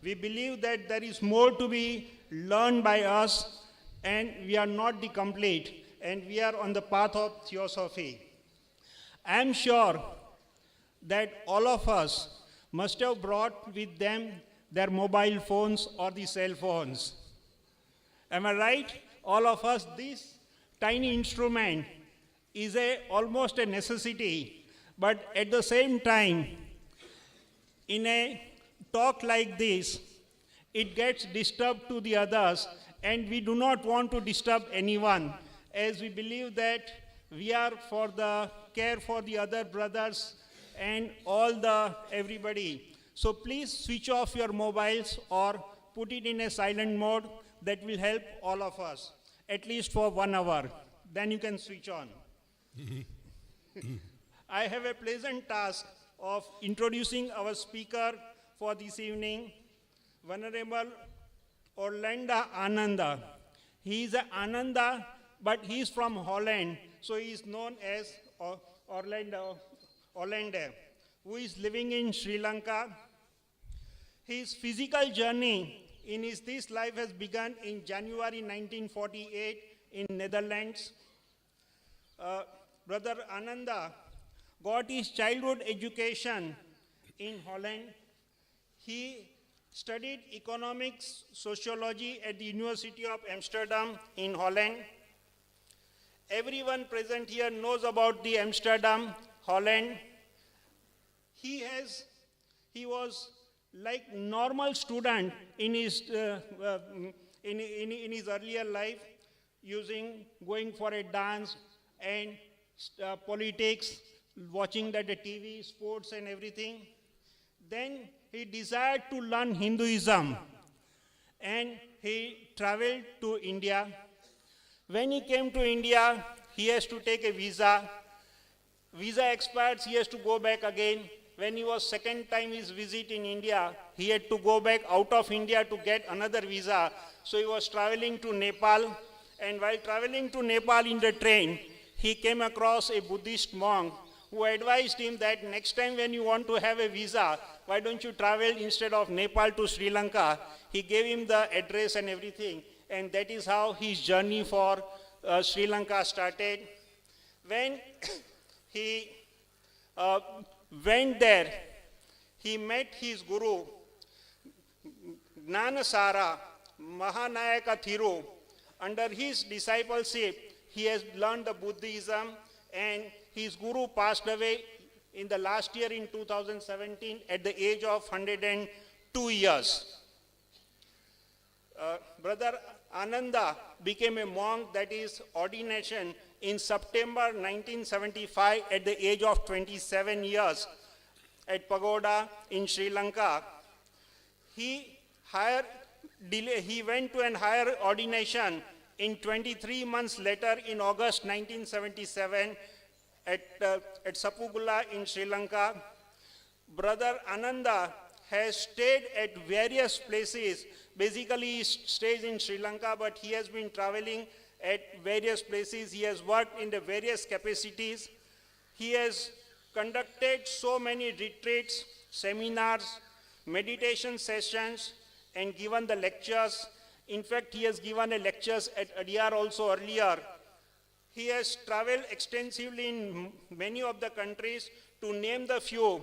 We believe that there is more to be learned by us, and we are not the complete, and we are on the path of theosophy. I am sure that all of us must have brought with them their mobile phones or the cell phones. Am I right? All of us, this tiny instrument is almost a necessity, but at the same time, in a talk like this, it gets disturbed to the others, and we do not want to disturb anyone, as we believe that we are for the care for the other brothers and everybody. So please switch off your mobiles or put it in a silent mode. That will help all of us, at least for 1 hour. Then you can switch on. I have a pleasant task of introducing our speaker for this evening, Venerable Olande Aanada. He is an Aanada, but he is from Holland, so he is known as Olande, who is living in Sri Lanka. His physical journey in this life has begun in January 1948 in Netherlands. Brother Aanada got his childhood education in Holland. He studied economics, sociology at the University of Amsterdam in Holland. Everyone present here knows about the Amsterdam, Holland. He was like normal student in his earlier life, going for a dance and politics, watching the TV, sports and everything. Then he desired to learn Hinduism, and he traveled to India. When he came to India, he has to take a visa. Visa expires, he has to go back again. When he was second time his visit in India, he had to go back out of India to get another visa. So he was traveling to Nepal, and while traveling to Nepal in the train, he came across a Buddhist monk who advised him that next time when you want to have a visa, why don't you travel instead of Nepal to Sri Lanka? He gave him the address and everything, and that is how his journey for Sri Lanka started. When he went there, he met his guru, Gnanasara Mahanayaka Thiru. Under his discipleship, he has learned the Buddhism, and his guru passed away in the last year in 2017 at the age of 102 years. Brother Aanada became a monk, that is ordination, in September 1975 at the age of 27 years at Pagoda in Sri Lanka. He went to an higher ordination in 23 months later in August 1977 at Sapugula in Sri Lanka. Brother Aanada has stayed at various places. Basically, he stays in Sri Lanka, but he has been traveling at various places. He has worked in the various capacities. He has conducted so many retreats, seminars, meditation sessions, and given the lectures. In fact, he has given a lectures at Adyar also earlier. He has traveled extensively in many of the countries, to name the few,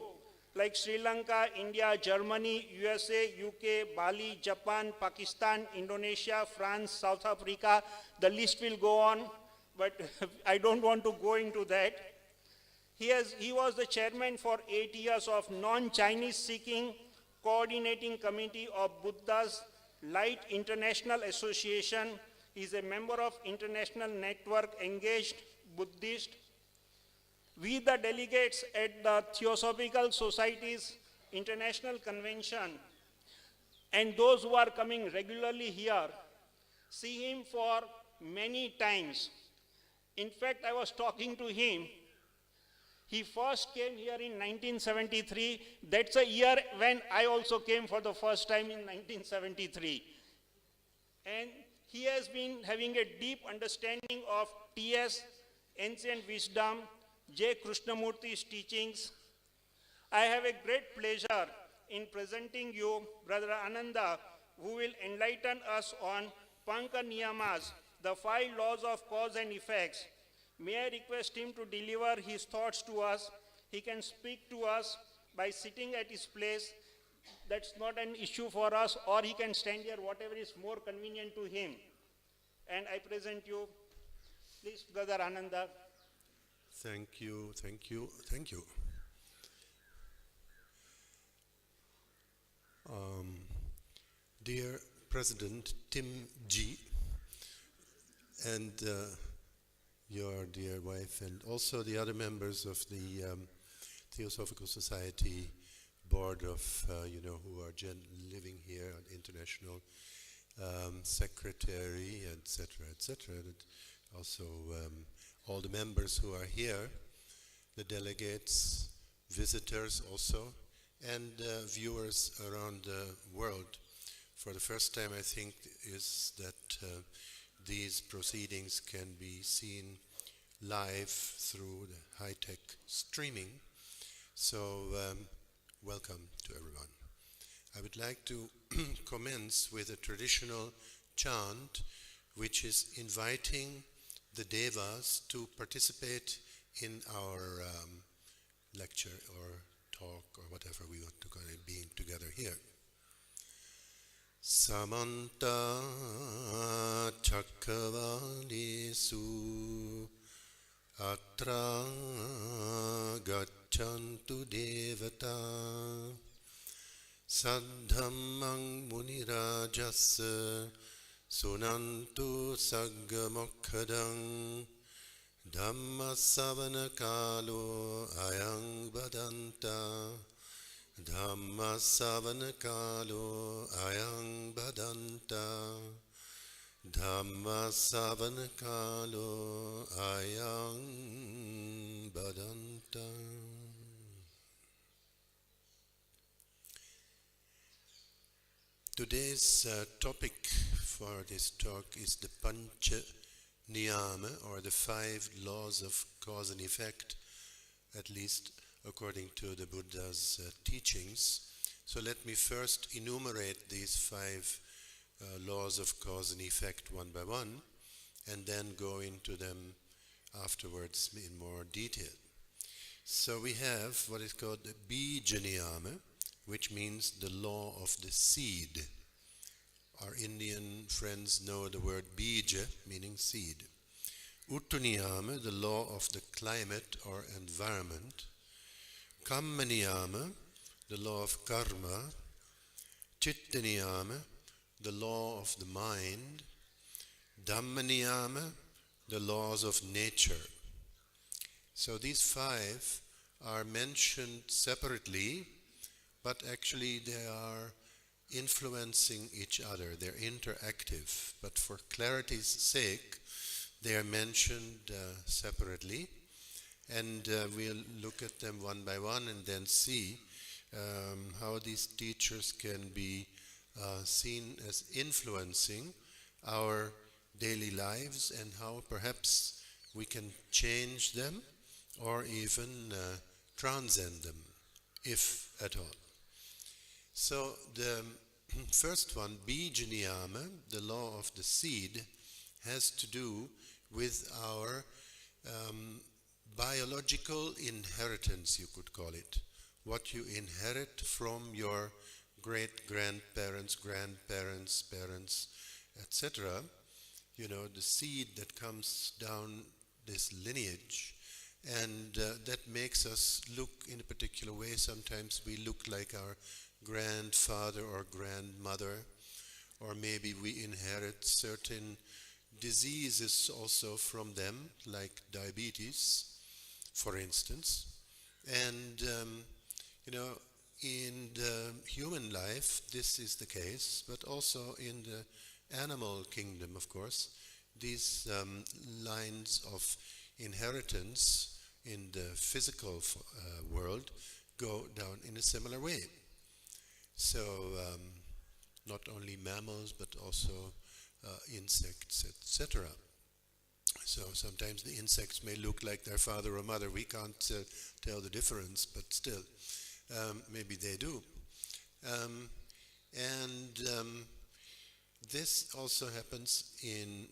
like Sri Lanka, India, Germany, USA, UK, Bali, Japan, Pakistan, Indonesia, France, South Africa. The list will go on, but I don't want to go into that. He was the chairman for 8 years of Non-Chinese Seeking Coordinating Committee of Buddha's Light International Association. He is a member of International Network Engaged Buddhist. We, the delegates at the Theosophical Society's International Convention, and those who are coming regularly here, see him for many times. In fact, I was talking to him. He first came here in 1973. That's a year when I also came for the first time in 1973. And he has been having a deep understanding of T.S., Ancient Wisdom, J. Krishnamurti's teachings. I have a great pleasure in presenting you Brother Aanada, who will enlighten us on Panca Niyamas, the 5 laws of cause and effects. May I request him to deliver his thoughts to us. He can speak to us by sitting at his place. That's not an issue for us, or he can stand here, whatever is more convenient to him. And I present you, please, Brother Aanada. Thank you, thank you, thank you. Dear President Tim G. and your dear wife, and also the other members of the Theosophical Society board of, who are living here, International Secretary, etc., etc. Also all the members who are here, the delegates, visitors also, and viewers around the world. For the first time, I think, is that these proceedings can be seen live through the high-tech streaming. So welcome to everyone. I would like to commence with a traditional chant which is inviting the devas to participate in our lecture or talk or whatever we want to call it, being together here. Samanta Chakravalesu Atra Gachantu Devata Saddhammang Munirajassa Sunantu Saggamokkadang Dhamma Savana Kalo Ayang Badanta Dhamma Savana Kalo Ayang Badanta Dhamma Savana Kalo Ayang Badanta. Today's topic for this talk is the Panca Niyama, or the 5 laws of cause and effect, at least according to the Buddha's teachings. So let me first enumerate these 5 laws of cause and effect one by one, and then go into them afterwards in more detail. So we have what is called the Bija Niyama, which means the law of the seed. Our Indian friends know the word bija, meaning seed. Uttu Niyama, the law of the climate or environment. Kamma Niyama, the law of karma. Chitta Niyama, the law of the mind. Dhamma Niyama, the laws of nature. So these 5 are mentioned separately, but actually they are influencing each other. They're interactive, but for clarity's sake, they are mentioned separately. And we'll look at them one by one and then see how these teachers can be seen as influencing our daily lives, and how perhaps we can change them or even transcend them, if at all. So the first one, Bija Niyama, the law of the seed, has to do with our biological inheritance, you could call it. What you inherit from your great-grandparents, grandparents, parents, etc. You know, the seed that comes down this lineage, and that makes us look in a particular way. Sometimes we look like our grandfather or grandmother, or maybe we inherit certain diseases also from them, like diabetes, for instance. And in the human life this is the case, but also in the animal kingdom, of course, these lines of inheritance in the physical world go down in a similar way. So not only mammals, but also insects, etc. So sometimes the insects may look like their father or mother. We can't tell the difference, but still, maybe they do. Um, and this also happens in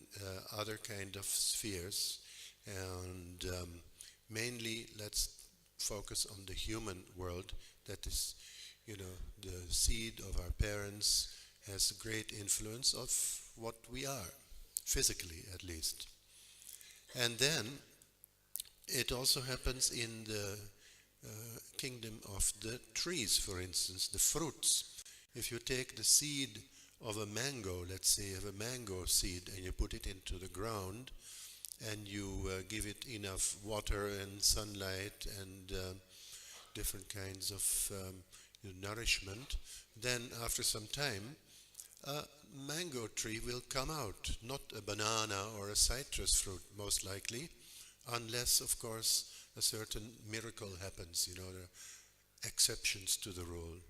other kind of spheres, and mainly let's focus on the human world. That is, the seed of our parents has a great influence of what we are, physically at least. And then it also happens in the kingdom of the trees, for instance, the fruits. If you take the seed of a mango, let's say you have a mango seed, and you put it into the ground, and you give it enough water and sunlight and different kinds of nourishment, then after some time, a mango tree will come out, not a banana or a citrus fruit, most likely, unless, of course, a certain miracle happens. There are exceptions to the rule.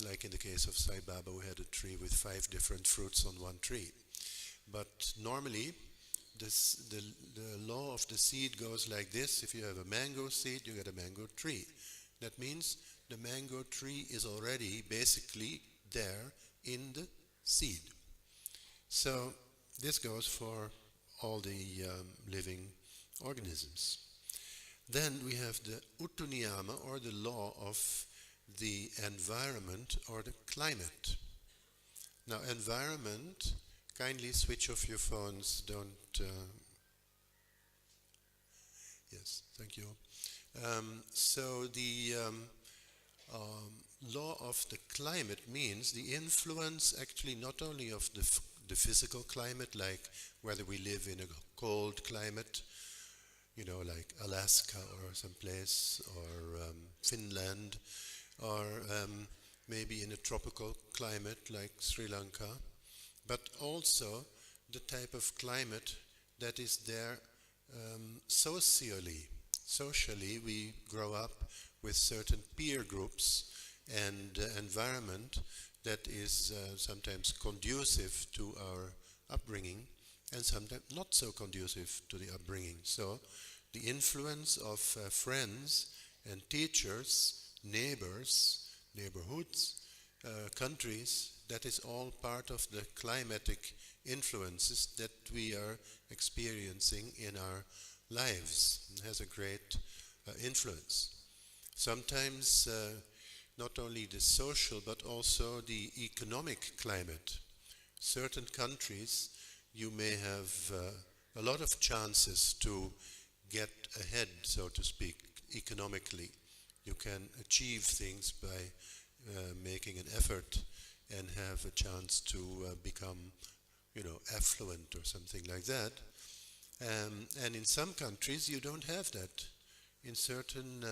Like in the case of Sai Baba, who had a tree with 5 different fruits on one tree. But normally, the law of the seed goes like this. If you have a mango seed, you get a mango tree. That means the mango tree is already basically there in the seed. So this goes for all the living organisms. Then we have the Niyama, or the law of the environment or the climate. Now, environment, kindly switch off your phones, don't... yes, thank you. So the law of the climate means the influence actually not only of the physical climate, like whether we live in a cold climate, like Alaska or someplace, or Finland, or maybe in a tropical climate like Sri Lanka, but also the type of climate that is there socially. Socially, we grow up with certain peer groups and environment that is sometimes conducive to our upbringing and sometimes not so conducive to the upbringing. So the influence of friends and teachers, neighbors, neighborhoods, countries, that is all part of the climatic influences that we are experiencing in our lives. It has a great influence. Sometimes not only the social but also the economic climate. Certain countries, you may have a lot of chances to get ahead, so to speak, economically. You can achieve things by making an effort and have a chance to become, affluent or something like that. And in some countries, you don't have that. In certain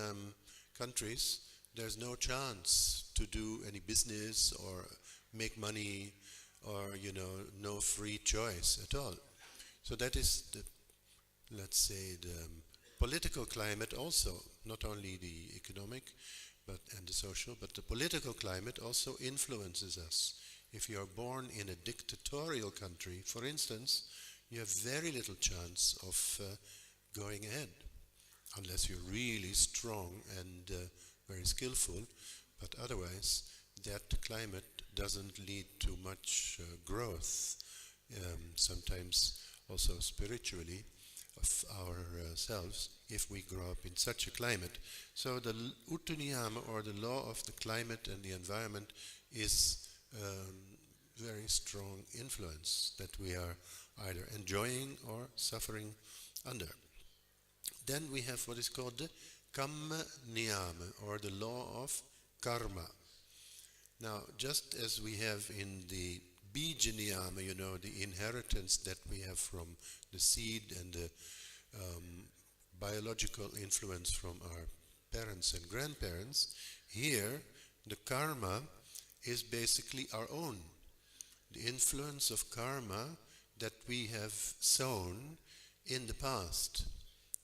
countries, there's no chance to do any business or make money or, no free choice at all. So that is the, let's say, the political climate also, not only the economic and the social, but the political climate also influences us. If you are born in a dictatorial country, for instance, you have very little chance of going ahead, unless you're really strong and very skillful, but otherwise that climate doesn't lead to much growth, sometimes also spiritually, of ourselves, if we grow up in such a climate. So the Niyama, or the law of the climate and the environment, is very strong influence that we are either enjoying or suffering under. Then we have what is called the Kamma Niyama, or the law of karma. Now, just as we have in the Bija Niyama, the inheritance that we have from the seed and the biological influence from our parents and grandparents, here the karma is basically our own. The influence of karma that we have sown in the past.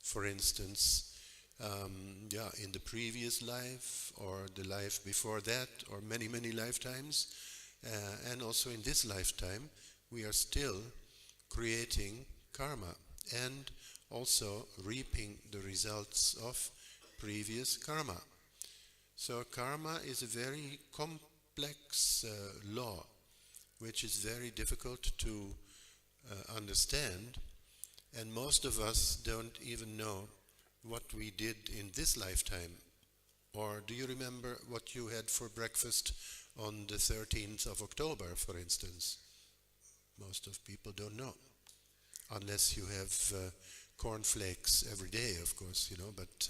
For instance, in the previous life, or the life before that, or many, many lifetimes, and also in this lifetime, we are still creating karma and also reaping the results of previous karma. So karma is a very complex law, which is very difficult to understand, and most of us don't even know what we did in this lifetime. Or do you remember what you had for breakfast on the 13th of October, for instance? Most of people don't know, unless you have cornflakes every day, of course, but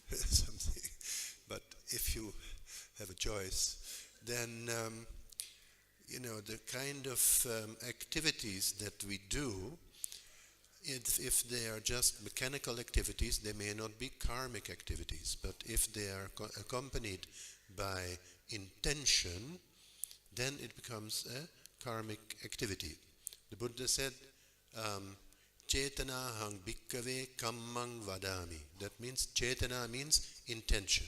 something. But if you have a choice, then the kind of activities that we do, if they are just mechanical activities, they may not be karmic activities. But if they are accompanied by intention, then it becomes a karmic activity. The Buddha said, Chetana hang bhikkave kammang vadami. That means chetana means intention.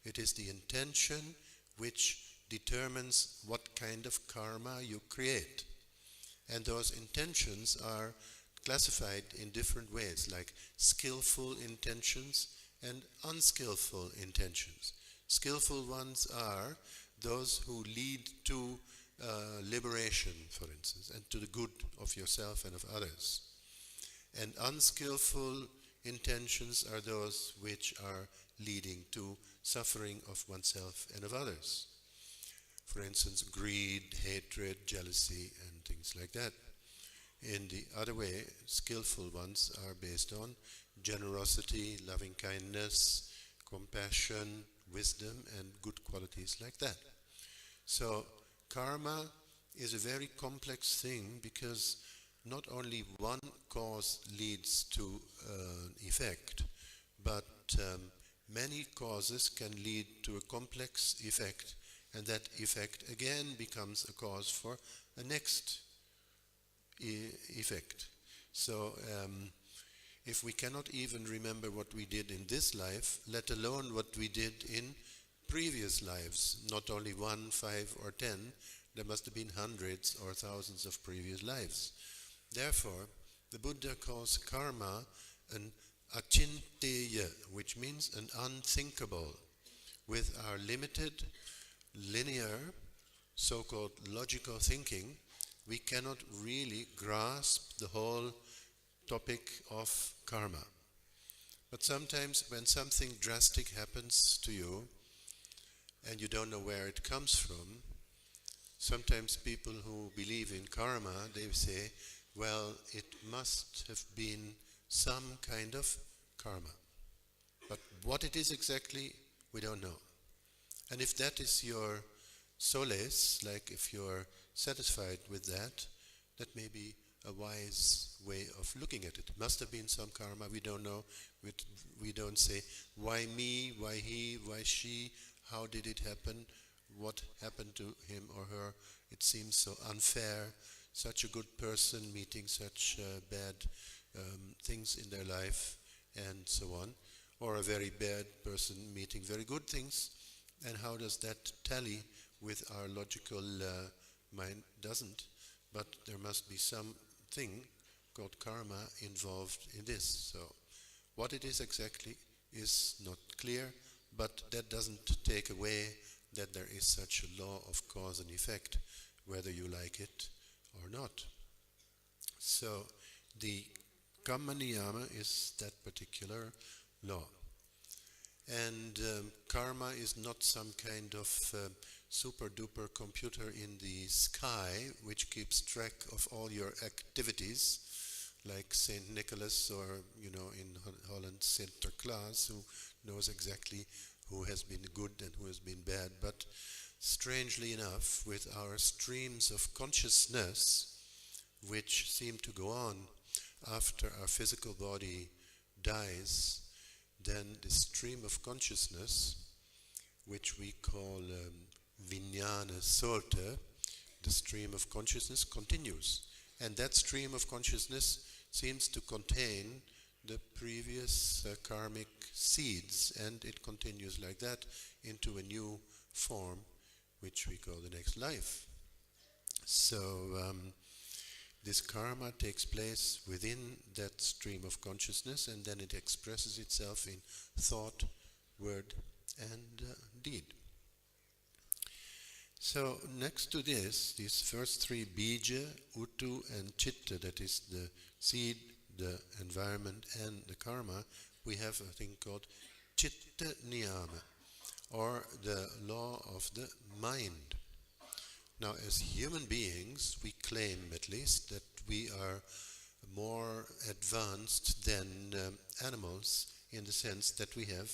It is the intention which determines what kind of karma you create. And those intentions are classified in different ways, like skillful intentions and unskillful intentions. Skillful ones are those who lead to liberation, for instance, and to the good of yourself and of others. And unskillful intentions are those which are leading to suffering of oneself and of others. For instance, greed, hatred, jealousy, and things like that. In the other way, skillful ones are based on generosity, loving kindness, compassion, wisdom, and good qualities like that. So, karma is a very complex thing because not only one cause leads to an effect, but many causes can lead to a complex effect, and that effect again becomes a cause for a next effect. So if we cannot even remember what we did in this life, let alone what we did in previous lives, not only 1, 5 or 10, there must have been hundreds or thousands of previous lives. Therefore, the Buddha calls karma an achinteya, which means an unthinkable. With our limited, linear, so-called logical thinking, we cannot really grasp the whole topic of karma. But sometimes when something drastic happens to you and you don't know where it comes from, sometimes people who believe in karma, they say, well, it must have been some kind of karma. But what it is exactly, we don't know. And if that is your solace, like if you're satisfied with that, that may be a wise way of looking at it. Must have been some karma, we don't know. We don't say, why me, why he, why she, how did it happen, what happened to him or her. It seems so unfair, such a good person meeting such bad things in their life, and so on. Or a very bad person meeting very good things. And how does that tally with our logical mind? Doesn't. But there must be something called karma involved in this. So what it is exactly is not clear, but that doesn't take away that there is such a law of cause and effect, whether you like it or not. So the Kamma Niyama is that particular law. And karma is not some kind of super duper computer in the sky which keeps track of all your activities, like Saint Nicholas, or in Holland Sinterklaas, who knows exactly who has been good and who has been bad. But strangely enough, with our streams of consciousness, which seem to go on after our physical body dies, then the stream of consciousness, which we call Vijnana Sorte, the stream of consciousness continues. And that stream of consciousness seems to contain the previous karmic seeds, and it continues like that into a new form, which we call the next life. So this karma takes place within that stream of consciousness, and then it expresses itself in thought, word, and deed. So next to this, these first three, bija, utu and chitta, that is the seed, the environment and the karma, we have a thing called chitta niyama, or the law of the mind. Now as human beings, we claim at least that we are more advanced than animals in the sense that we have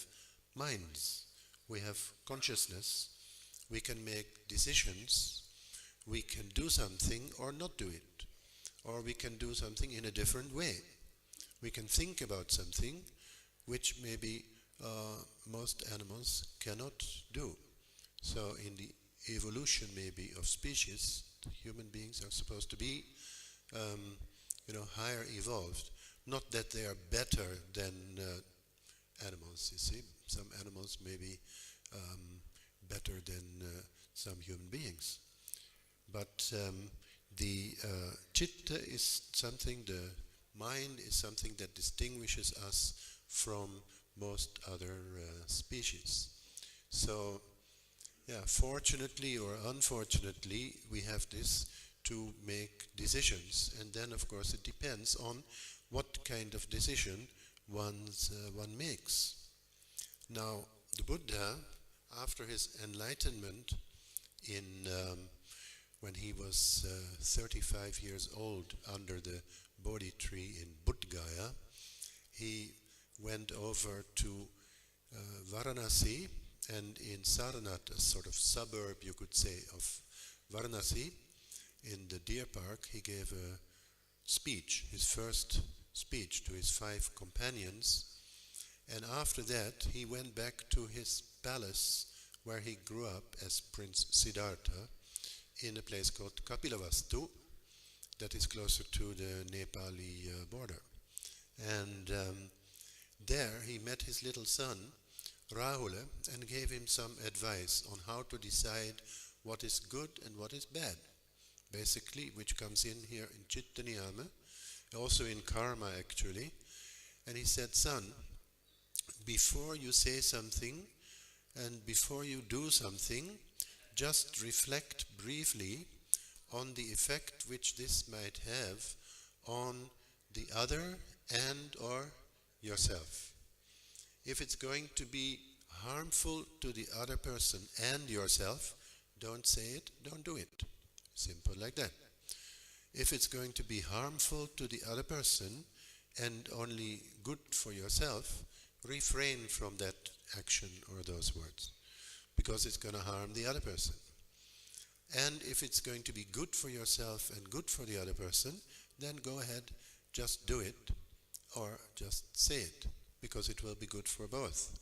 minds, we have consciousness, we can make decisions, we can do something or not do it, or we can do something in a different way. We can think about something which maybe most animals cannot do. So in the evolution maybe of species, human beings are supposed to be higher evolved. Not that they are better than animals, you see. Some animals may be better than some human beings. But the chitta is something, the mind is something that distinguishes us from most other species. So, fortunately or unfortunately, we have this to make decisions, and then of course it depends on what kind of decision one makes. Now, the Buddha, after his enlightenment when he was 35 years old under the Bodhi tree in Bodh Gaya, he went over to Varanasi, and in Sarnath, a sort of suburb, you could say, of Varanasi, in the deer park, he gave a speech, his first speech to his 5 companions. And after that, he went back to his palace where he grew up as Prince Siddhartha in a place called Kapilavastu, that is closer to the Nepali border. And there he met his little son, Rahula, and gave him some advice on how to decide what is good and what is bad. Basically, which comes in here in Chitta Niyama, also in karma actually. And he said, son, before you say something and before you do something, just reflect briefly on the effect which this might have on the other and or yourself. If it's going to be harmful to the other person and yourself, don't say it, don't do it. Simple like that. If it's going to be harmful to the other person and only good for yourself, refrain from that action or those words, because it's going to harm the other person. And if it's going to be good for yourself and good for the other person, then go ahead, just do it, or just say it, because it will be good for both.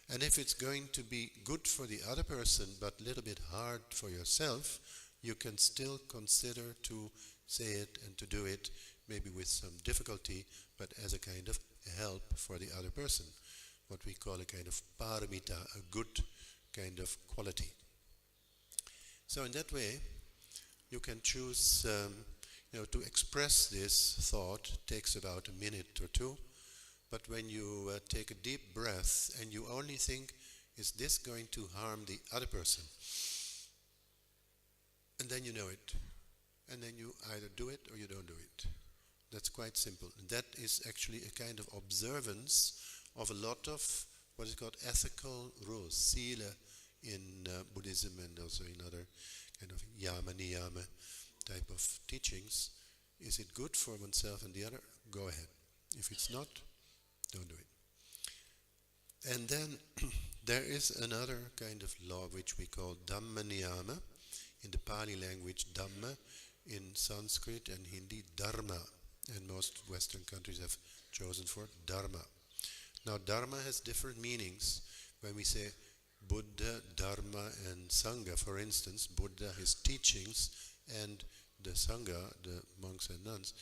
And if it's going to be good for the other person, but a little bit hard for yourself, you can still consider to say it and to do it, maybe with some difficulty, but as a kind of help for the other person. What we call a kind of paramita, a good kind of quality. So in that way, you can choose, to express this thought takes about a minute or two, but when you take a deep breath and you only think, is this going to harm the other person? And then you know it. And then you either do it or you don't do it. That's quite simple. And that is actually a kind of observance of a lot of what is called ethical rules, sila in Buddhism and also in other kind of yama, niyama type of teachings. Is it good for oneself and the other? Go ahead. If it's not, don't do it. And then there is another kind of law which we call Dhamma Niyama. In the Pali language, Dhamma, in Sanskrit and Hindi, Dharma. And most Western countries have chosen for Dharma. Now, Dharma has different meanings. When we say Buddha, Dharma, and Sangha, for instance, Buddha, his teachings, and the Sangha, the monks and nuns,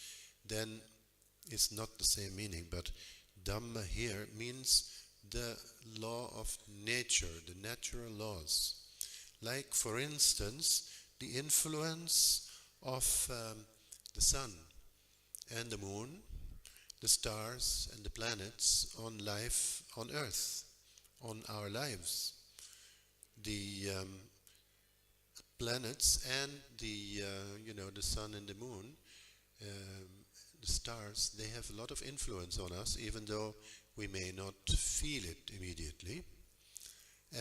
then it's not the same meaning. But Dhamma here means the law of nature, the natural laws. Like, for instance, the influence of the sun and the moon, the stars and the planets on life on Earth, on our lives. The planets and the the sun and the moon, the stars, they have a lot of influence on us, even though we may not feel it immediately.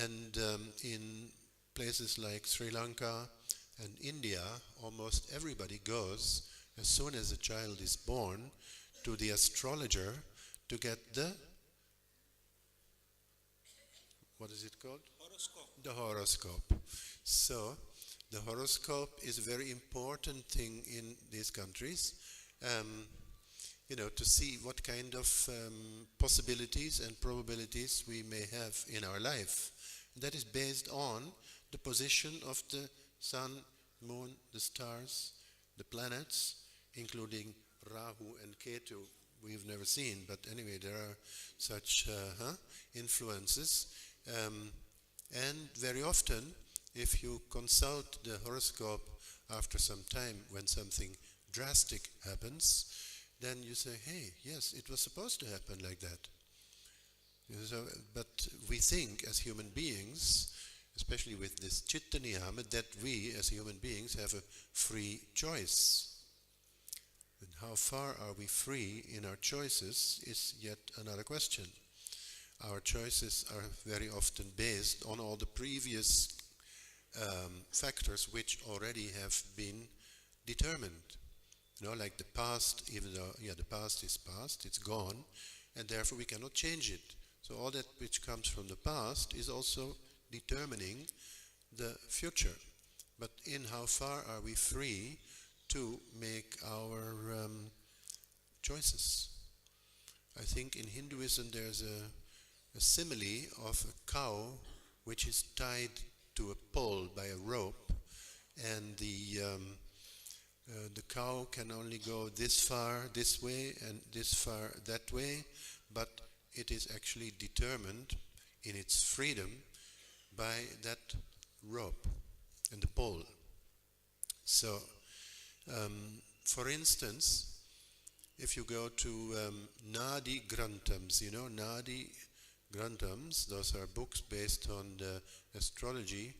And in places like Sri Lanka and India, almost everybody goes, as soon as a child is born, to the astrologer to get what is it called? Horoscope. The horoscope. So, the horoscope is a very important thing in these countries, to see what kind of possibilities and probabilities we may have in our life. That is based on the position of the sun, moon, the stars, the planets, including Rahu and Ketu. We've never seen, but anyway, there are such influences. And very often, if you consult the horoscope after some time when something drastic happens, then you say, hey, yes, it was supposed to happen like that. So, but we think as human beings, especially with this Chitta Niyama, that we as human beings have a free choice. And how far are we free in our choices is yet another question. Our choices are very often based on all the previous factors which already have been determined. Like the past, even though, the past is past, it's gone, and therefore we cannot change it. So all that which comes from the past is also determining the future. But in how far are we free to make our choices? I think in Hinduism there's a simile of a cow which is tied to a pole by a rope, and the cow can only go this far this way and this far that way, but it is actually determined in its freedom by that rope and the pole. So, for instance, if you go to Nadi Grantams, Nadi Grantams, those are books based on the astrology,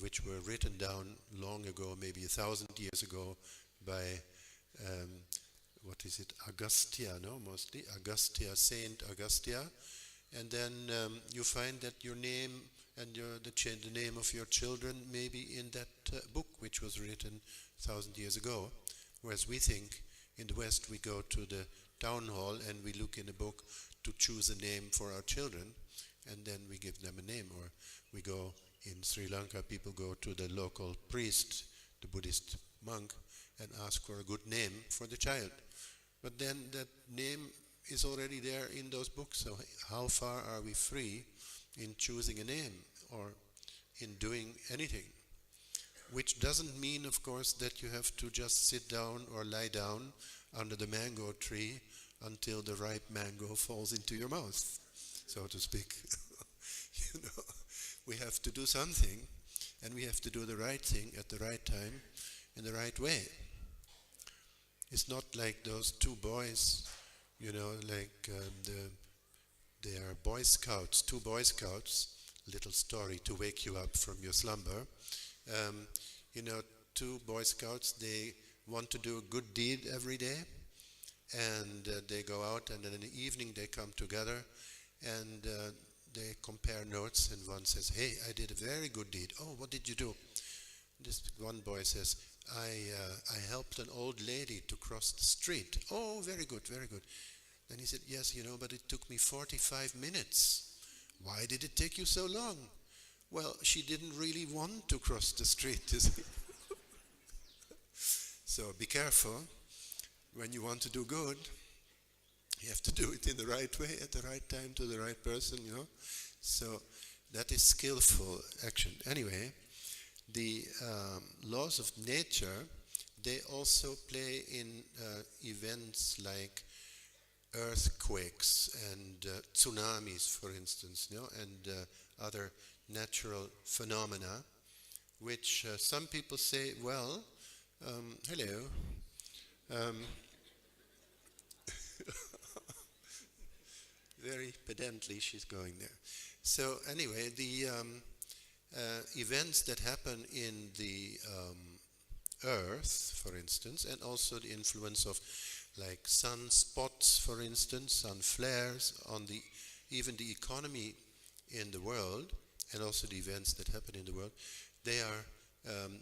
which were written down long ago, maybe 1,000 years ago, by Agastya, mostly Agastya, Saint Agastya. And then you find that your name and the name of your children may be in that book which was written 1,000 years ago. Whereas we think in the West we go to the town hall and we look in a book to choose a name for our children, and then we give them a name. Or we go in Sri Lanka, people go to the local priest, the Buddhist monk, and ask for a good name for the child. But then that name is already there in those books, so how far are we free in choosing a name or in doing anything? Which doesn't mean, of course, that you have to just sit down or lie down under the mango tree until the ripe mango falls into your mouth, so to speak. We have to do something, and we have to do the right thing at the right time in the right way. It's not like those two boys, they are Boy Scouts, two Boy Scouts, little story to wake you up from your slumber. Two Boy Scouts, they want to do a good deed every day, and they go out, and then in the evening they come together, and they compare notes, and one says, hey, I did a very good deed. Oh, what did you do? This one boy says, I helped an old lady to cross the street. Oh, very good, very good. Then he said, yes, but it took me 45 minutes. Why did it take you so long? Well, she didn't really want to cross the street, you see. So be careful. When you want to do good, you have to do it in the right way, at the right time, to the right person, So that is skillful action. Anyway, the laws of nature, they also play in events like earthquakes and tsunamis, for instance, and other natural phenomena, which some people say, well, hello, very pedantly she's going there. So anyway, the events that happen in the Earth, for instance, and also the influence of like sunspots, for instance, sun flares on the even the economy in the world, and also the events that happen in the world, they are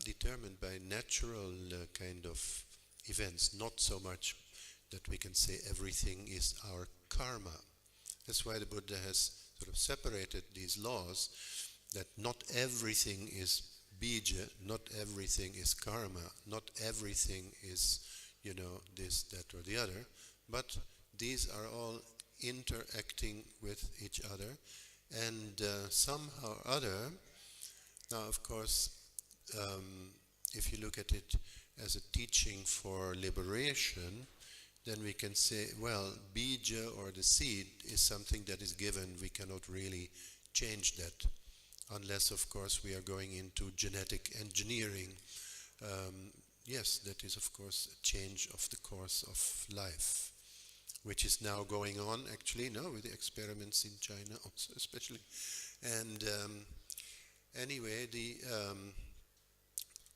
determined by natural kind of events, not so much that we can say everything is our karma. That's why the Buddha has sort of separated these laws, that not everything is bija, not everything is karma, not everything is, this, that, or the other, but these are all interacting with each other, and somehow or other, now of course, if you look at it as a teaching for liberation, then we can say, well, bija, or the seed, is something that is given. We cannot really change that, unless, of course, we are going into genetic engineering. Yes, that is, of course, a change of the course of life, which is now going on, actually, now with the experiments in China also, especially. And anyway, the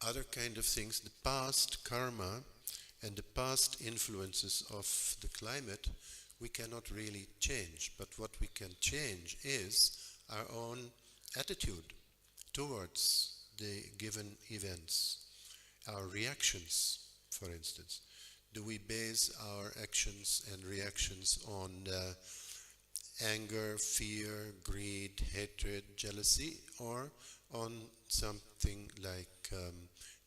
other kind of things, the past karma and the past influences of the climate, we cannot really change. But what we can change is our own attitude towards the given events, our reactions, for instance. Do we base our actions and reactions on anger, fear, greed, hatred, jealousy, or on something like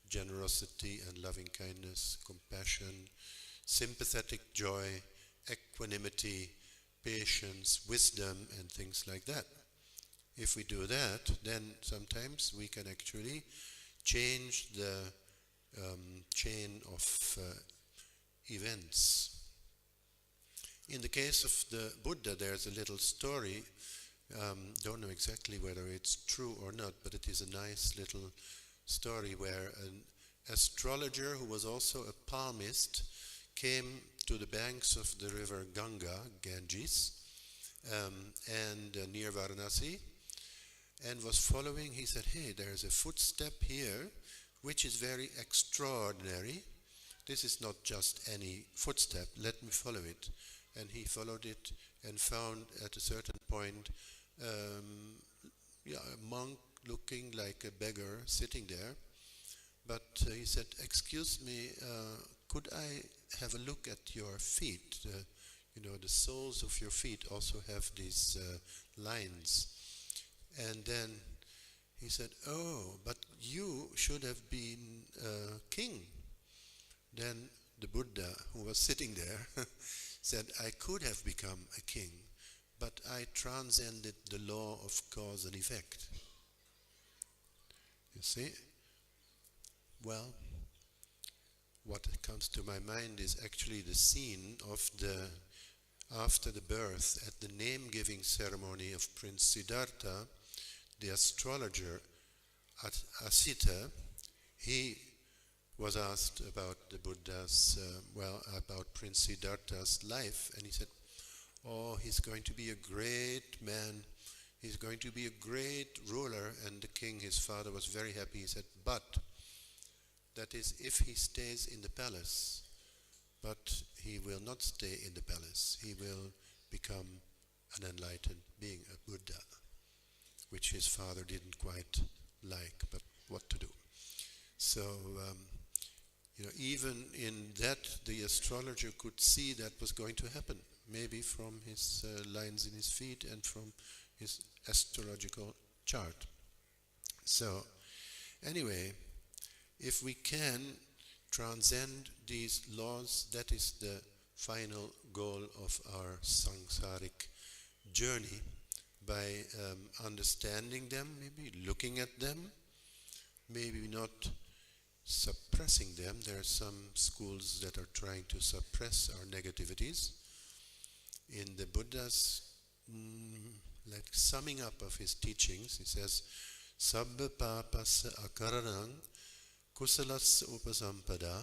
generosity and loving kindness, compassion, sympathetic joy, equanimity, patience, wisdom, and things like that? If we do that, then sometimes we can actually change the chain of events. In the case of the Buddha, there's a little story. Don't know exactly whether it's true or not, but it is a nice little story where an astrologer who was also a palmist came to the banks of the river Ganges, and near Varanasi, and was following. He said, hey, there's a footstep here which is very extraordinary. This is not just any footstep, let me follow it. And he followed it and found at a certain point a monk looking like a beggar sitting there. But he said, excuse me, could I have a look at your feet? The soles of your feet also have these lines. And then he said, oh, but you should have been king. Then the Buddha, who was sitting there, said, I could have become a king, but I transcended the law of cause and effect. You see? Well, what comes to my mind is actually the scene of after the birth, at the name-giving ceremony of Prince Siddhartha, the astrologer Asita, he was asked about the Buddha's, about Prince Siddhartha's life, and he said, oh, he's going to be a great man, he's going to be a great ruler. And the king, his father, was very happy. He said, but that is if he stays in the palace, but he will not stay in the palace. He will become an enlightened being, a Buddha, which his father didn't quite like, but what to do? So, even in that, the astrologer could see that was going to happen, maybe from his lines in his feet and from his astrological chart. So, anyway, if we can transcend these laws, that is the final goal of our samsaric journey, by understanding them, maybe looking at them, maybe not suppressing them. There are some schools that are trying to suppress our negativities. In the Buddha's summing up of his teachings, he says, Sabba papasa akaranang kusalas upasampada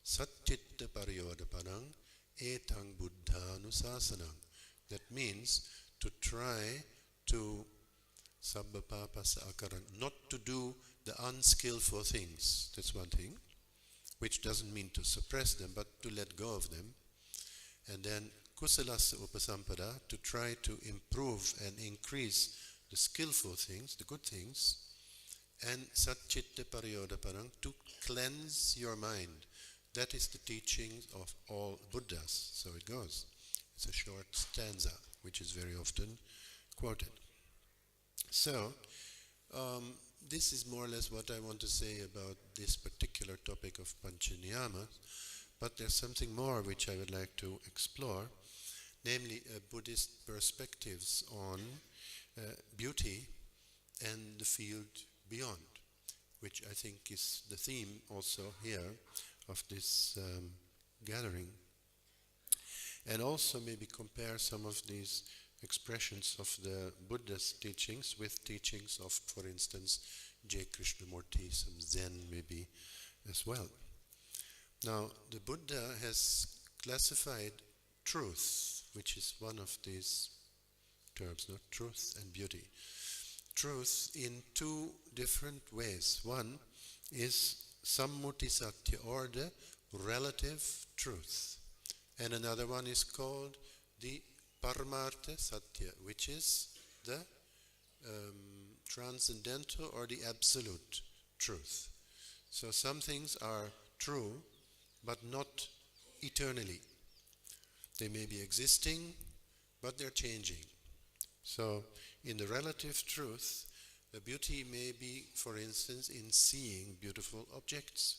satchitta pariyodapanang etang buddhanusasanang. That means to try to sabba papasa akaran, not to do the unskillful things. That's one thing, which doesn't mean to suppress them, but to let go of them. And then kusalasa upasampada, to try to improve and increase the skillful things, the good things. And satchitta pariyodaparang, to cleanse your mind. That is the teaching of all Buddhas. So it goes. It's a short stanza, which is very often quoted. So, this is more or less what I want to say about this particular topic of Pancha Niyama. But there's something more which I would like to explore, namely Buddhist perspectives on beauty and the field beyond, which I think is the theme also here of this gathering. And also maybe compare some of these expressions of the Buddha's teachings with teachings of, for instance, J. Krishnamurti, some Zen maybe as well. Now, the Buddha has classified truth, which is one of these terms, not truth and beauty. Truth in two different ways. One is sammuti satya, or the relative truth. And another one is called the paramartha satya, which is the transcendental or the absolute truth. So some things are true, but not eternally. They may be existing, but they're changing. So in the relative truth, the beauty may be, for instance, in seeing beautiful objects,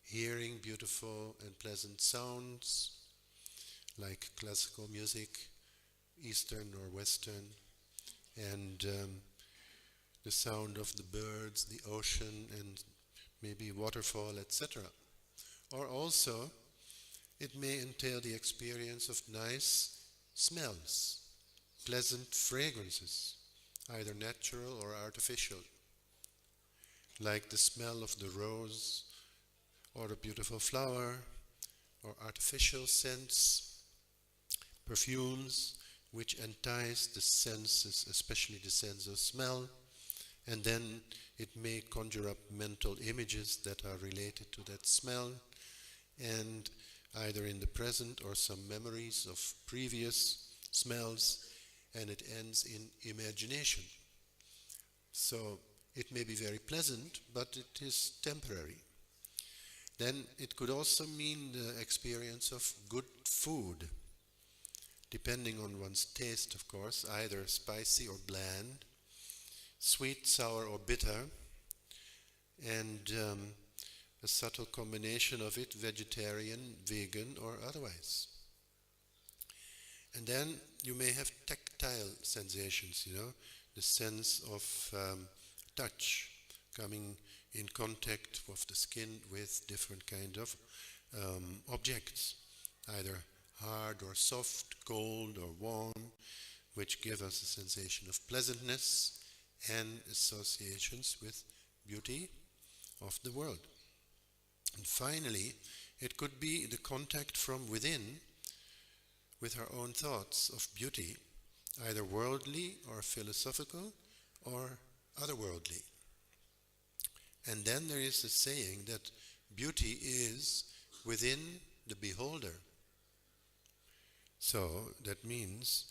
hearing beautiful and pleasant sounds, like classical music, Eastern or Western, and the sound of the birds, the ocean, and maybe waterfall, etc. Or also, it may entail the experience of nice smells, pleasant fragrances, either natural or artificial, like the smell of the rose or a beautiful flower, or artificial scents, perfumes which entice the senses, especially the sense of smell, and then it may conjure up mental images that are related to that smell, and either in the present or some memories of previous smells, and it ends in imagination. So it may be very pleasant, but it is temporary. Then it could also mean the experience of good food, depending on one's taste, of course, either spicy or bland, sweet, sour or bitter, and a subtle combination of it, vegetarian, vegan or otherwise. And then you may have tactile sensations, the sense of touch, coming in contact of the skin with different kind of objects, either hard or soft, cold or warm, which give us a sensation of pleasantness and associations with beauty of the world. And finally, it could be the contact from within with our own thoughts of beauty, either worldly or philosophical or otherworldly. And then there is a saying that beauty is within the beholder. So that means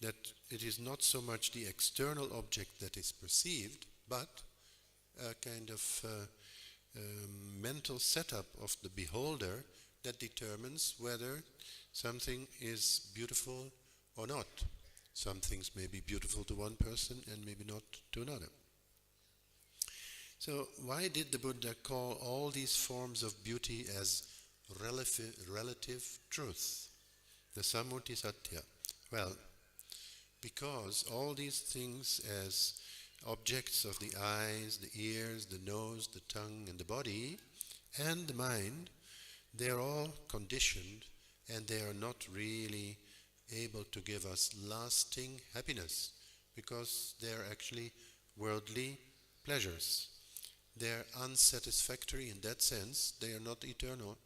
that it is not so much the external object that is perceived, but a kind of mental setup of the beholder that determines whether something is beautiful or not. Some things may be beautiful to one person and maybe not to another. So why did the Buddha call all these forms of beauty as relative truth, the sammuti satya? Well, because all these things as objects of the eyes, the ears, the nose, the tongue and the body and the mind, they are all conditioned and they are not really able to give us lasting happiness because they are actually worldly pleasures. They are unsatisfactory in that sense. They are not eternal.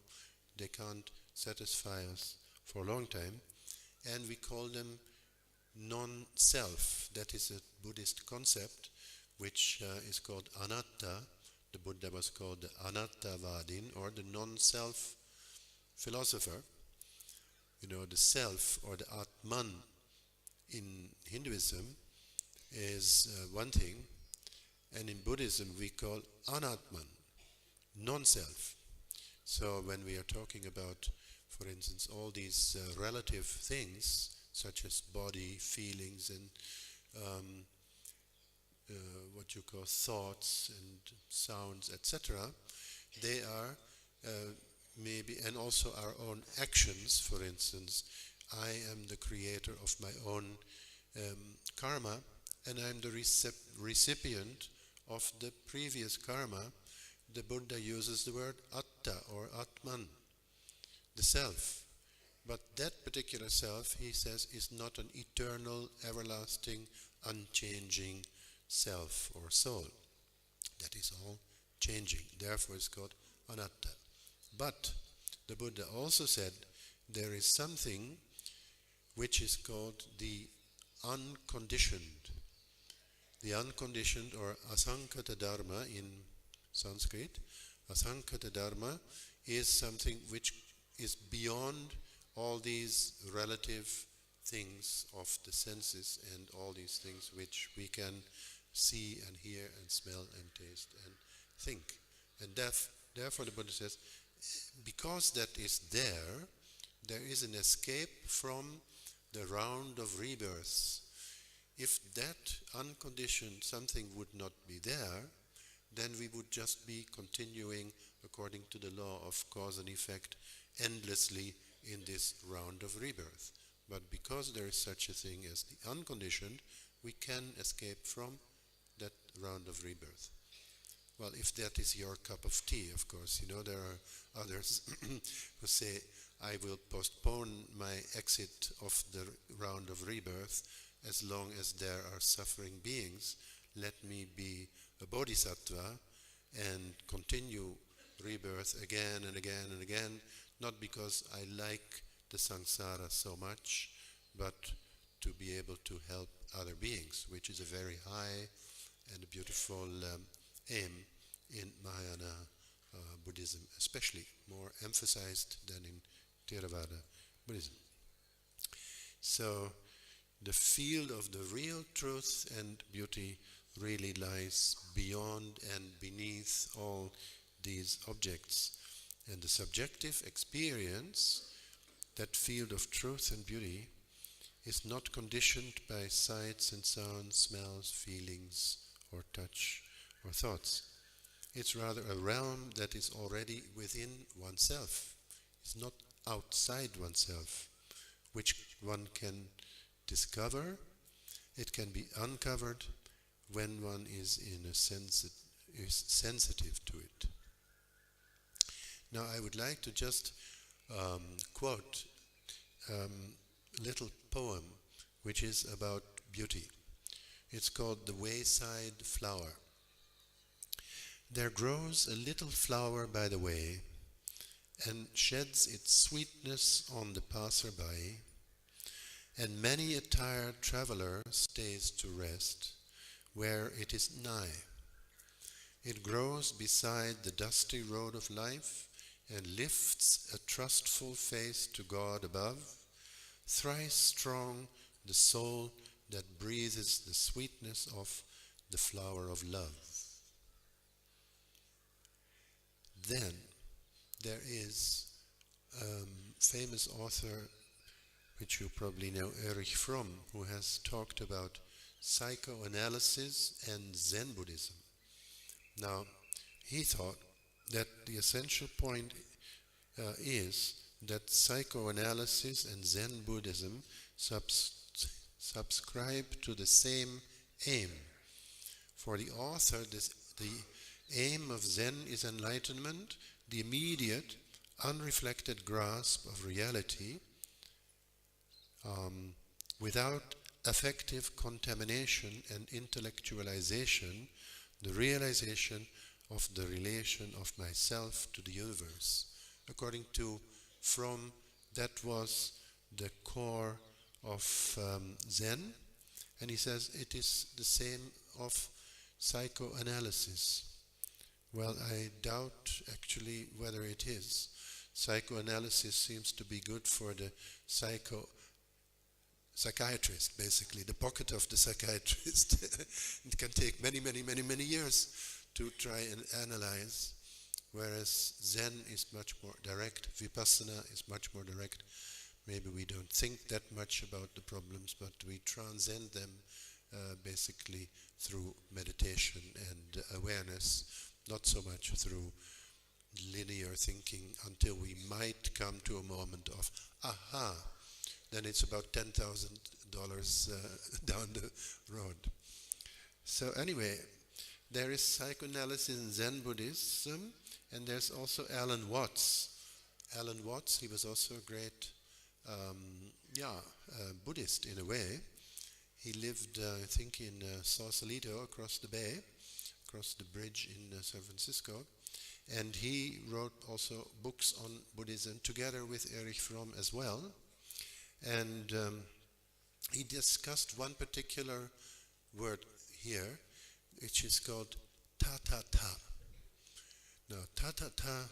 They can't satisfy us for a long time. And we call them non-self. That is a Buddhist concept which is called anatta. The Buddha was called the anattavadin, or the non-self philosopher. You know, the self or the Atman in Hinduism is one thing, and in Buddhism we call anatman, non-self. So when we are talking about, for instance, all these relative things such as body, feelings, and what you call thoughts and sounds, etc., they are maybe, and also our own actions. For instance, I am the creator of my own karma, and I am the recipient of the previous karma. The Buddha uses the word atta or atman, the self. But that particular self, he says, is not an eternal, everlasting, unchanging self or soul. That is all changing. Therefore it's called anatta. But the Buddha also said there is something which is called the unconditioned. The unconditioned, or asankata dharma in Sanskrit. Asankata dharma is something which is beyond all these relative things of the senses and all these things which we can see and hear and smell and taste and think. And therefore the Buddha says, because that is there is an escape from the round of rebirths. If that unconditioned something would not be there, then we would just be continuing according to the law of cause and effect endlessly in this round of rebirth. But because there is such a thing as the unconditioned, we can escape from that round of rebirth. Well, if that is your cup of tea, of course, you know, there are others who say, I will postpone my exit of the round of rebirth as long as there are suffering beings. Let me be a bodhisattva and continue rebirth again and again and again, not because I like the samsara so much, but to be able to help other beings, which is a very high and a beautiful aim in Mahayana Buddhism, especially more emphasized than in Theravada Buddhism. So the field of the real truth and beauty really lies beyond and beneath all these objects. And the subjective experience, that field of truth and beauty, is not conditioned by sights and sounds, smells, feelings, or touch, or thoughts. It's rather a realm that is already within oneself. It's not outside oneself, which one can discover. It can be uncovered when one is is sensitive to it. Now I would like to just quote a little poem which is about beauty. It's called The Wayside Flower. There grows a little flower by the way, and sheds its sweetness on the passer-by, and many a tired traveller stays to rest where it is nigh. It grows beside the dusty road of life, and lifts a trustful face to God above. Thrice strong the soul that breathes the sweetness of the flower of love. Then there is a famous author, which you probably know, Erich Fromm, who has talked about psychoanalysis and Zen Buddhism. Now, he thought that the essential point is that psychoanalysis and Zen Buddhism subscribe to the same aim. For the author, the aim of Zen is enlightenment, the immediate, unreflected grasp of reality, without affective contamination and intellectualization, the realization of the relation of myself to the universe. According to Fromm, that was the core of Zen, and he says it is the same of psychoanalysis. Well, I doubt actually whether it is. Psychoanalysis seems to be good for the psychiatrist, basically, the pocket of the psychiatrist. It can take many years to try and analyze, whereas Zen is much more direct, Vipassana is much more direct. Maybe we don't think that much about the problems, but we transcend them basically through meditation and awareness, not so much through linear thinking, until we might come to a moment of, aha, then it's about $10,000 down the road. So anyway, there is psychoanalysis in Zen Buddhism, and there's also Alan Watts. Alan Watts, he was also a great Buddhist in a way. He lived, I think, in Sausalito, across the bay, across the bridge in San Francisco. And he wrote also books on Buddhism together with Erich Fromm as well. And he discussed one particular word here, which is called ta-ta-ta. Now, ta-ta-ta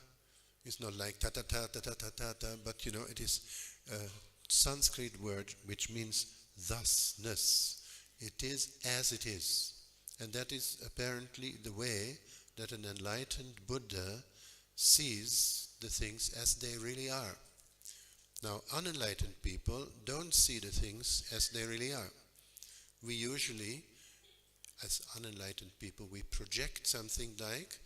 is not like ta-ta-ta, ta-ta-ta-ta, but it is a Sanskrit word which means thusness. It is as it is. And that is apparently the way that an enlightened Buddha sees the things as they really are. Now, unenlightened people don't see the things as they really are. We usually, as unenlightened people, we project something like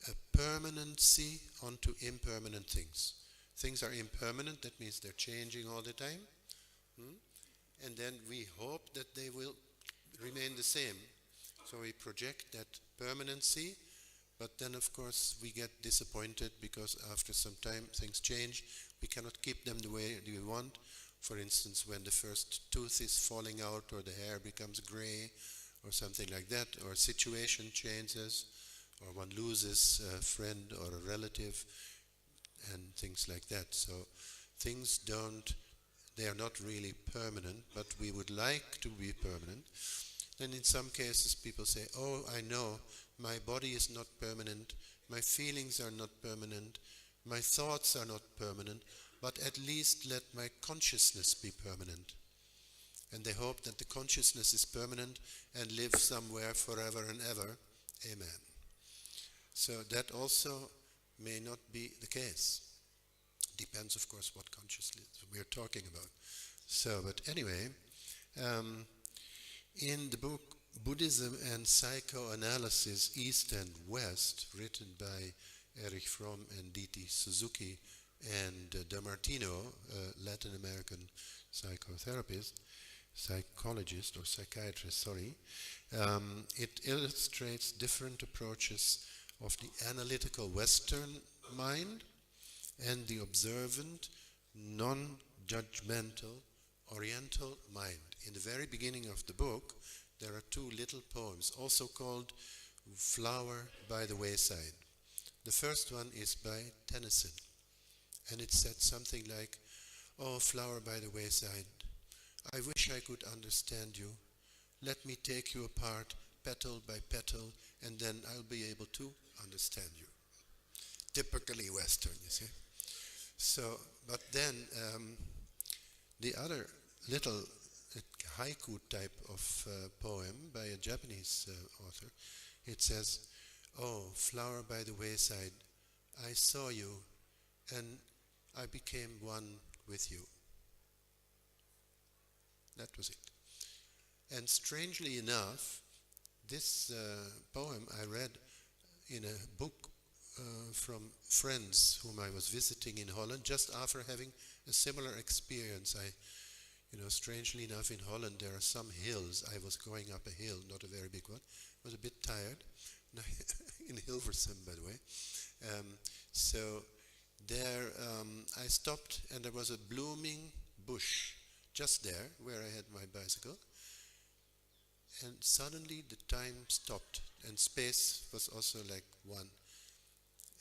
a permanency onto impermanent things. Things are impermanent, that means they're changing all the time. And then we hope that they will remain the same. So we project that permanency, but then of course we get disappointed because after some time things change. We cannot keep them the way we want. For instance, when the first tooth is falling out, or the hair becomes gray, or something like that, or a situation changes, or one loses a friend or a relative, and things like that. So things they are not really permanent, but we would like to be permanent. And in some cases people say, oh, I know, my body is not permanent, my feelings are not permanent, my thoughts are not permanent, but at least let my consciousness be permanent. And they hope that the consciousness is permanent and lives somewhere forever and ever. Amen. So that also may not be the case. Depends, of course, what consciousness we are talking about. So, but anyway, in the book Buddhism and Psychoanalysis, East and West, written by Erich Fromm and D.T. Suzuki and DeMartino, a Latin American psychologist, it illustrates different approaches of the analytical Western mind and the observant, non-judgmental Oriental mind. In the very beginning of the book, there are two little poems, also called Flower by the Wayside. The first one is by Tennyson, and it said something like, oh, flower by the wayside, I wish I could understand you. Let me take you apart, petal by petal, and then I'll be able to understand you. Typically Western, you see. So, but then the other little haiku type of poem by a Japanese author, it says, oh, flower by the wayside, I saw you and I became one with you. That was it. And strangely enough, this poem I read in a book from friends whom I was visiting in Holland just after having a similar experience. Strangely enough, in Holland there are some hills. I was going up a hill, not a very big one. I was a bit tired. In Hilversum, by the way. So there I stopped, and there was a blooming bush just there where I had my bicycle. And suddenly the time stopped, and space was also like one.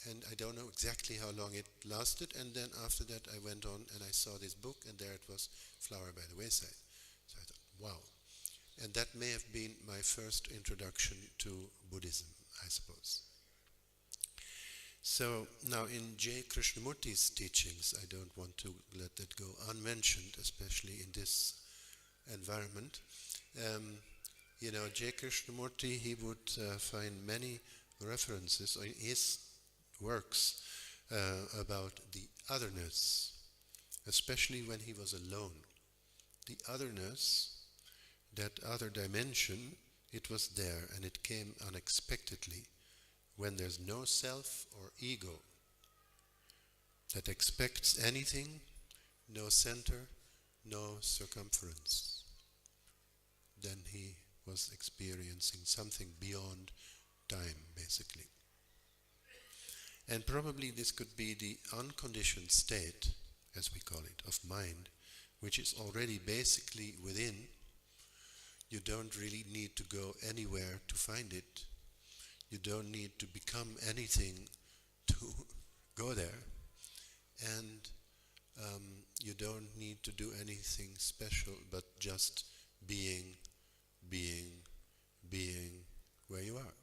And I don't know exactly how long it lasted, and then after that I went on and I saw this book, and there it was, Flower by the Wayside. So I thought, wow. And that may have been my first introduction to Buddhism, I suppose. So now in J. Krishnamurti's teachings, I don't want to let it go unmentioned, especially in this environment. J. Krishnamurti, he would find many references in his works about the otherness, especially when he was alone. The otherness, that other dimension, it was there and it came unexpectedly when there's no self or ego that expects anything, no center, no circumference. Then he was experiencing something beyond time, basically. And probably this could be the unconditioned state, as we call it, of mind, which is already basically within. You don't really need to go anywhere to find it. You don't need to become anything to go there. And you don't need to do anything special, but just being where you are.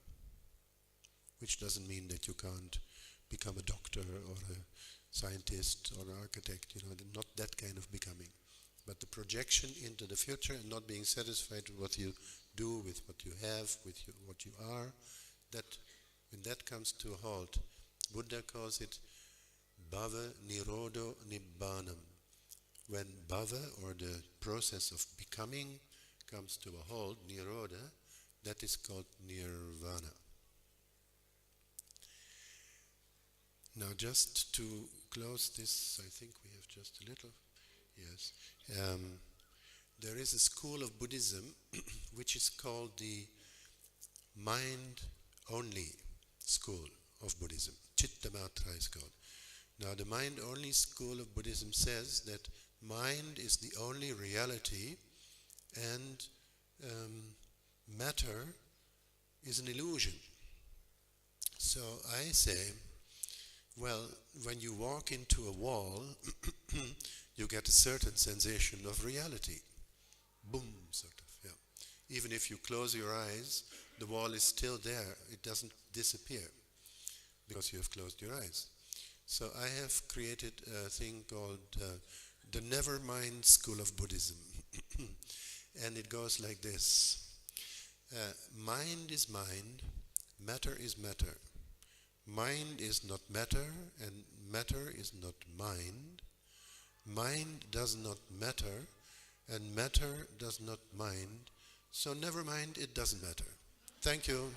Which doesn't mean that you can't become a doctor or a scientist or an architect, not that kind of becoming. But the projection into the future and not being satisfied with what you do, with what you have, with what you are, that when that comes to a halt, Buddha calls it bhava nirodho nibbānam. When bhava, or the process of becoming, comes to a halt, nirodha, that is called nirvana. Now just to close this, I think we have just a little, yes. There is a school of Buddhism which is called the mind-only school of Buddhism. Chittamatra is called. Now the mind-only school of Buddhism says that mind is the only reality and matter is an illusion. So I say, well, when you walk into a wall, you get a certain sensation of reality. Boom, sort of, yeah. Even if you close your eyes, the wall is still there. It doesn't disappear because you have closed your eyes. So I have created a thing called the Nevermind School of Buddhism. And it goes like this. Mind is mind, matter is matter. Mind is not matter, and matter is not mind. Mind does not matter, and matter does not mind. So never mind, it doesn't matter. Thank you.